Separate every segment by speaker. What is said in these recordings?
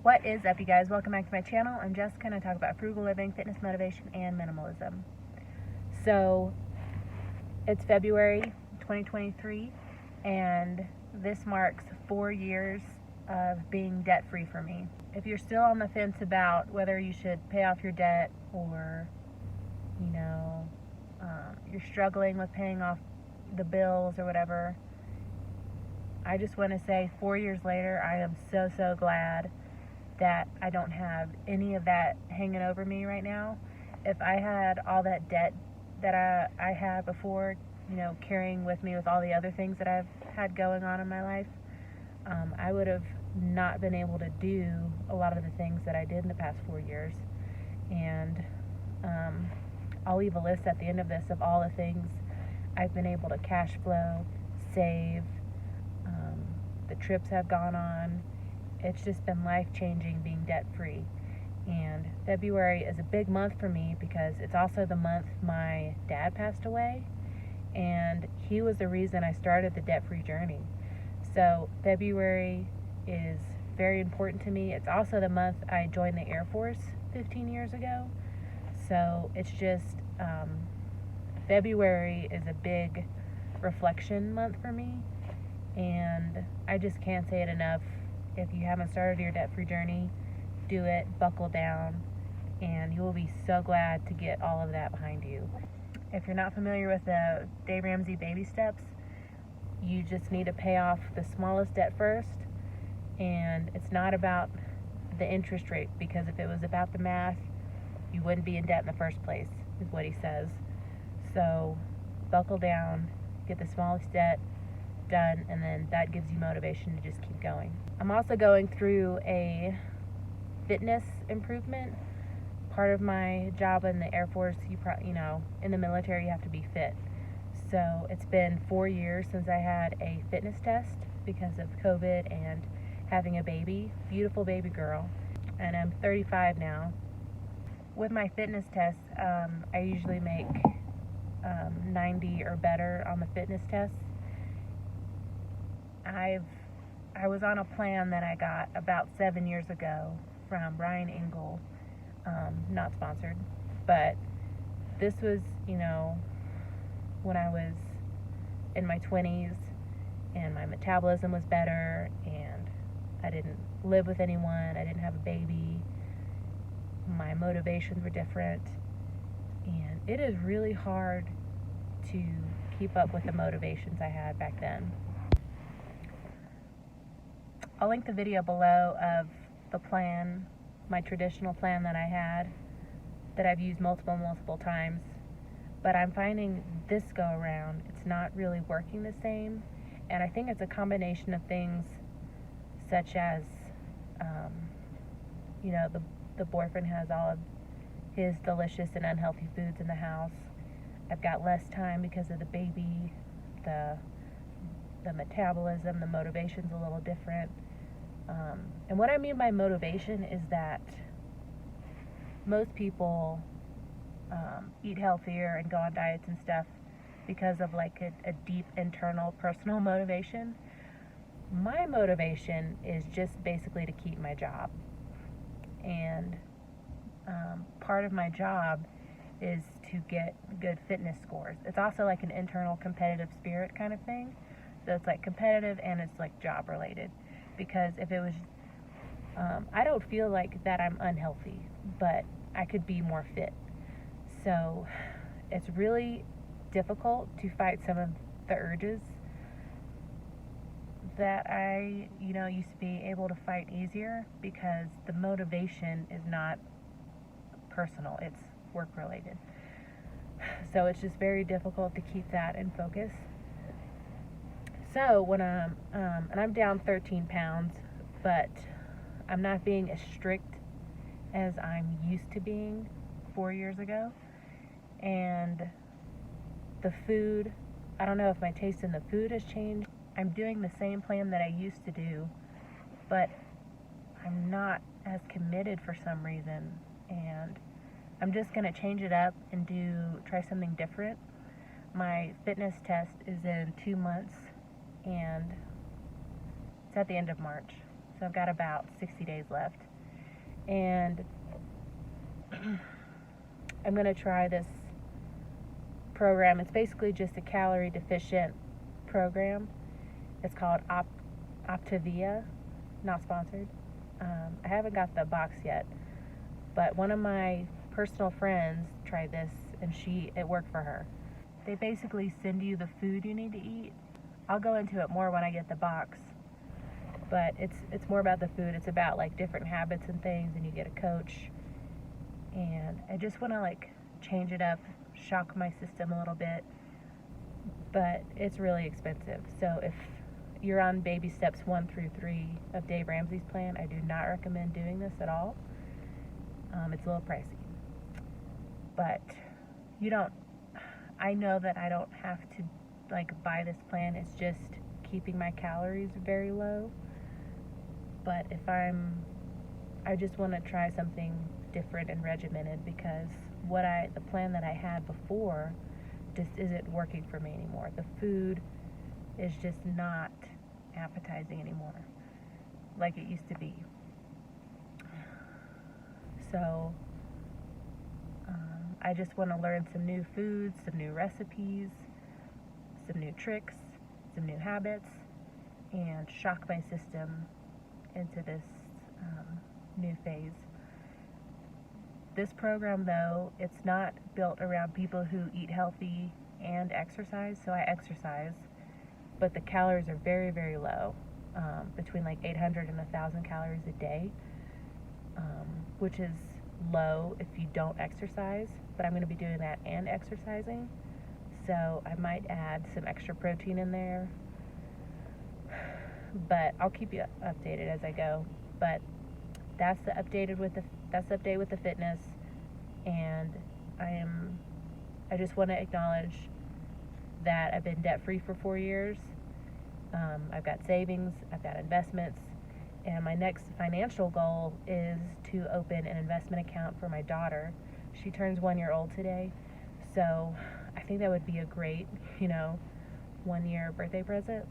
Speaker 1: What is up, you guys? Welcome back to my channel. I'm Jessica and I talk about frugal living, fitness, motivation, and minimalism. So it's February 2023 and this marks 4 years of being debt-free for me. If you're still on the fence about whether you should pay off your debt or you're struggling with paying off the bills or whatever, I just want to say 4 years later, I am so glad that I don't have any of that hanging over me right now. If I had all that debt that I had before, carrying with me with all the other things that I've had going on in my life, I would have not been able to do a lot of the things that I did in the past 4 years. And I'll leave a list at the end of this of all the things I've been able to cash flow, save, the trips I've gone on. It's just been life-changing being debt-free. And February is a big month for me because it's also the month my dad passed away, and he was the reason I started the debt-free journey. So February is very important to me. It's also the month I joined the Air Force 15 years ago. So it's just, February is a big reflection month for me, and I just can't say it enough. If you haven't started your debt-free journey, do it, buckle down, and you will be so glad to get all of that behind you. If you're not familiar with the Dave Ramsey baby steps, you just need to pay off the smallest debt first, and it's not about the interest rate, because if it was about the math, you wouldn't be in debt in the first place, is what he says. So buckle down, get the smallest debt done, and then that gives you motivation to just keep going. I'm also going through a fitness improvement. Part of my job in the Air Force, in the military, you have to be fit. So it's been 4 years since I had a fitness test because of COVID and having a baby, beautiful baby girl, and I'm 35 now. With my fitness test, I usually make 90 or better on the fitness test. I was on a plan that I got about 7 years ago from Brian Engel, not sponsored, but this was, when I was in my 20s and my metabolism was better and I didn't live with anyone, I didn't have a baby, my motivations were different, and it is really hard to keep up with the motivations I had back then. I'll link the video below of the plan, my traditional plan that I had, that I've used multiple times. But I'm finding this go around, it's not really working the same. And I think it's a combination of things such as, the boyfriend has all of his delicious and unhealthy foods in the house. I've got less time because of the baby, the metabolism, the motivation's a little different. And what I mean by motivation is that most people eat healthier and go on diets and stuff because of like a deep internal personal motivation. My motivation is just basically to keep my job. And part of my job is to get good fitness scores. It's also like an internal competitive spirit kind of thing. So it's like competitive and it's like job related. Because if it was, I don't feel like that I'm unhealthy, but I could be more fit. So it's really difficult to fight some of the urges that I, used to be able to fight easier, because the motivation is not personal, it's work related. So it's just very difficult to keep that in focus. So when I'm down 13 pounds, but I'm not being as strict as I'm used to being 4 years ago. And the food, I don't know if my taste in the food has changed. I'm doing the same plan that I used to do, but I'm not as committed for some reason. And I'm just gonna change it up and try something different. My fitness test is in 2 months, and it's at the end of March. So I've got about 60 days left. And I'm going to try this program. It's basically just a calorie deficient program. It's called Optavia, not sponsored. I haven't got the box yet, but one of my personal friends tried this and it worked for her. They basically send you the food you need to eat. I'll go into it more when I get the box, but it's more about the food. It's about like different habits and things, and you get a coach. And I just want to like change it up, shock my system a little bit, but it's really expensive. So if you're on baby steps 1 through 3 of Dave Ramsey's plan, I do not recommend doing this at all. It's a little pricey, but I know that I don't have to like buy this plan. It's just keeping my calories very low. But I just want to try something different and regimented, because the plan that I had before just isn't working for me anymore. The food is just not appetizing anymore like it used to be. So I just want to learn some new foods, some new recipes, some new tricks, some new habits, and shock my system into this new phase. This program, though, it's not built around people who eat healthy and exercise. So I exercise, but the calories are very, very low, between like 800 and 1,000 calories a day, which is low if you don't exercise. But I'm going to be doing that and exercising, so I might add some extra protein in there. But I'll keep you updated as I go. But that's the update with the fitness, and I just want to acknowledge that I've been debt free for 4 years. I've got savings, I've got investments, and my next financial goal is to open an investment account for my daughter. She turns 1 year old today, so I think that would be a great 1 year birthday present.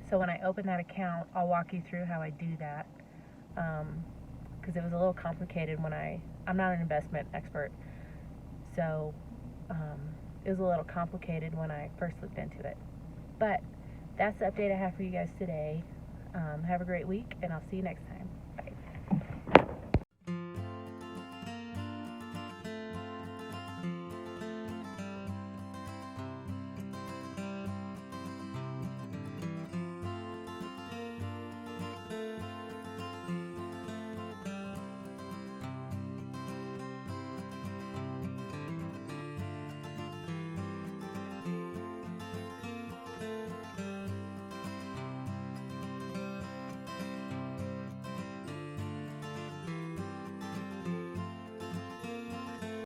Speaker 1: So when I open that account, I'll walk you through how I do that, because it was a little complicated I'm not an investment expert, so it was a little complicated when I first looked into it. But that's the update I have for you guys today. Have a great week, and I'll see you next time.